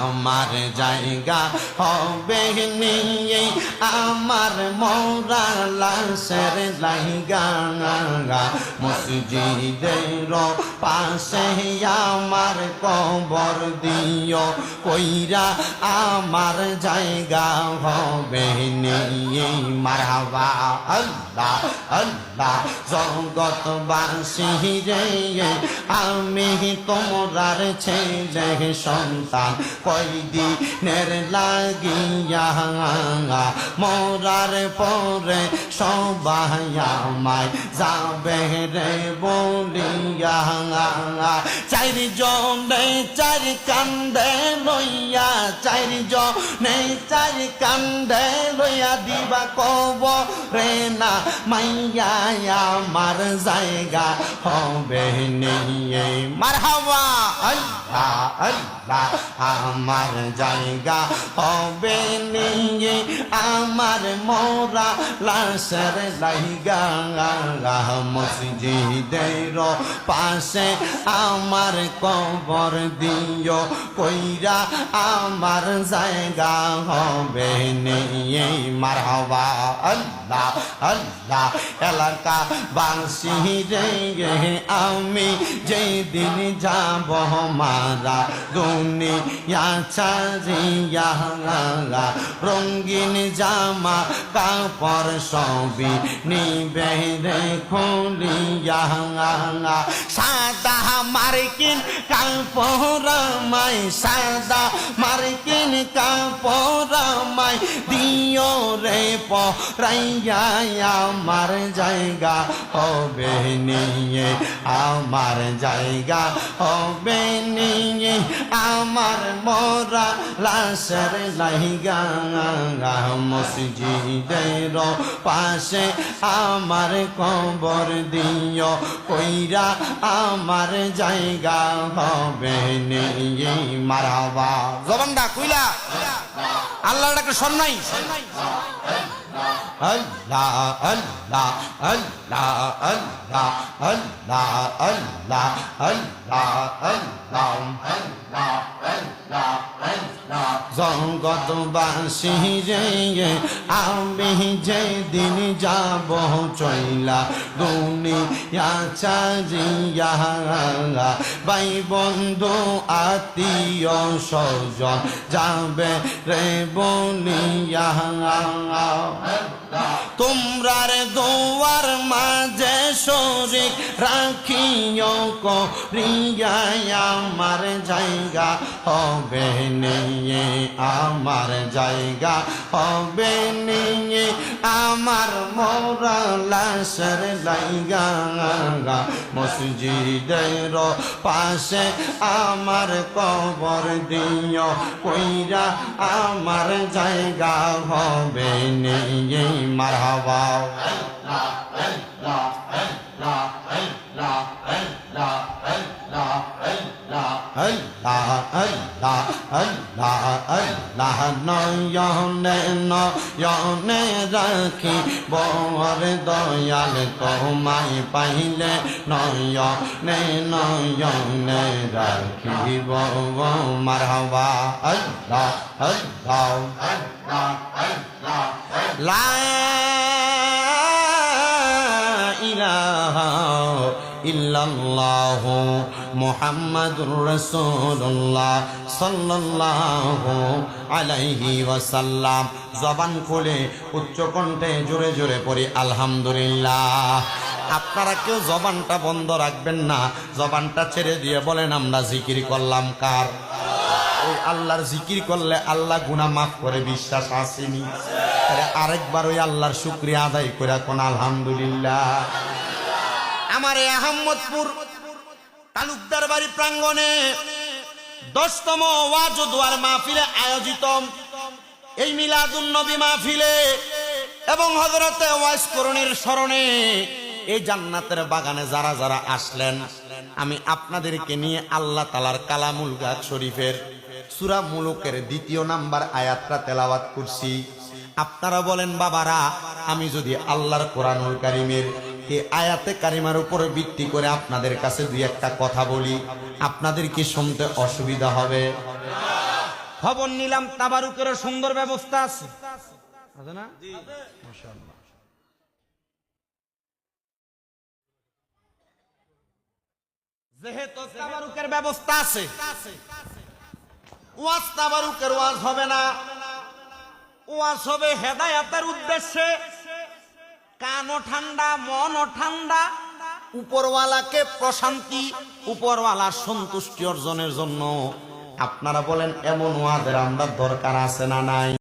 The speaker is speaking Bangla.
আমার জায়গা হবে নিয়ে আমার মরা লাশের জায়গা মসজিদের পাশে আমার কবর দিও কইরা আমার জায়গা হবে নিয়ে মারহাবা আল্লাহ আল্লাহ জগৎবাসী রে আমি তোমরার ছেলে সন্তান কয়দিনের লাগিয়া মরার পরে সবাই আমায় যাবে রে বলিয়া চারজনে চার কান্দে লইয়া চারজনে চার কান্দে লইয়া দিবা কবরে না মাইয়া আমার জায়গা হবে নিয়ে মারহাবা আল্লাহ আল্লাহ আমার জায়গা হবে নিয়ে আমার মোরা লাশের জায়গা মসজিদের পাশে আমার কবর দিও কইরা আমার জায়গা হবে নিয়ে মারহাবা আল্লাহ আল্লাহ এলাকা বাসী রে আমি যেদিন যাব মারা দুনিয়া ছাড়িয়া রঙিন জামা কাপড় সবই নিবে রে খুলিয়া সাদা মার্কিন কাপড় মাই সাদা মার্কিন কাপড় মাই দিও রে পরাইয়া আমার জায়গা হবে নিয়ে আমার জায়গা হবে নিয়ে আমার মরা লাশের জায়গা মসজিদের পাশে আমার কবর দিও কইরা আমার জায়গা হবে নিয়ে মারহাবা জবানটা কইলা আল্লাহর একটা সম্মাই আল্লাহ আল্লাহ আল্লাহ আল্লাহ আল্লাহ আল্লাহ আল্লাহ আল্লাহ জগৎবাসী রে আমি যেদিন যাব চইলা দুনিয়া ছাড়িয়া ভাই বন্ধু আত্মীয় স্বজন যাবে রে বলিয়া তোমরার দোয়ার মাঝে শরীক রাখিও করিয়া আমার জায়গা হবে নিয়ে আমার জায়গা হবে নিয়ে আমার মরা লাশের জায়গা মসজিদের পাশে আমার কবর দিও কইরা আমার জায়গা হবে নিয়ে মারহাবা আল্লাহ আল্লাহ আল্লাহ আল্লাহ নয়নে নয়নে রাখি বর দয়াল তোমায় পাইলে নয়নে নয়নে রাখিব মারহাবা আল্লাহ আল্লাহ লা ইলাহা ইল্লাল্লাহু মুহাম্মাদুর রাসূলুল্লাহ সাল্লাল্লাহু আলাইহি ওয়াসাল্লাম জবান খুলে উচ্চ কণ্ঠে জোরে জোরে পড়ি আলহামদুলিল্লাহ আপনারা কেউ জবানটা বন্ধ রাখবেন না জবানটা ছেড়ে দিয়ে বলেন আমরা জিকির করলাম কার ওই আল্লাহর জিকির করলে আল্লাহ গুনাহ মাফ করে বিশ্বাস আসেনি আরেকবার ওই আল্লাহর শুকরিয়া আদায় করে কোন আলহামদুলিল্লাহ আমার এই আহমদপুর তালুকদার বাড়ি প্রাঙ্গণে 10তম ওয়াজ ও দোয়ার মাহফিলে আয়োজিত এই মিলাদুন নবী মাহফিলে এবং হযরতে ওয়াইস করণীর স্মরণে এই জান্নাতের বাগানে যারা যারা আসলেন আমি আপনাদেরকে নিয়ে আল্লাহ তাআলার কালামুল গাছ শরীফের সূরা মুলুকের 2 নাম্বার আয়াতটা তেলাওয়াত করছি আপনারা বলেন বাবারা আমি যদি আল্লাহর কোরআনুল কারীমের এই আয়াতে কারিমার উপরে ভিত্তি করে আপনাদের কাছে দুই একটা কথা বলি আপনাদের কি শুনতে অসুবিধা হবে খবর নিলাম তাবারুকের সুন্দর ব্যবস্থা আছে, আছে না? মাশাআল্লাহ। যেহেতু তাবারুকের ব্যবস্থা আছে, ওয়াজ তাবারুকের ওয়াজ হবে না, ওয়াজ হবে হেদায়েতের উদ্দেশ্যে। কানও ঠান্ডা, মনও ঠান্ডা, উপরওয়ালাকে প্রশান্তি, উপরওয়ালার সন্তুষ্টি অর্জনের জন্য। আপনারা বলেন এমন ওয়াজের আমরা দরকার আছে না নাই?